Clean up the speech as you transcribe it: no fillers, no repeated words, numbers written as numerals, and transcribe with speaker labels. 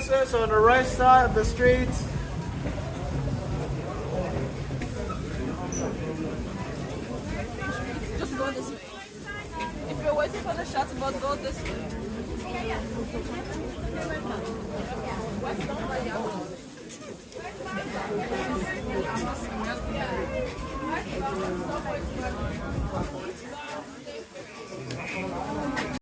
Speaker 1: houses on the right side of the street.
Speaker 2: Just go this way. If you're waiting for the shuttle bus, go this way. What's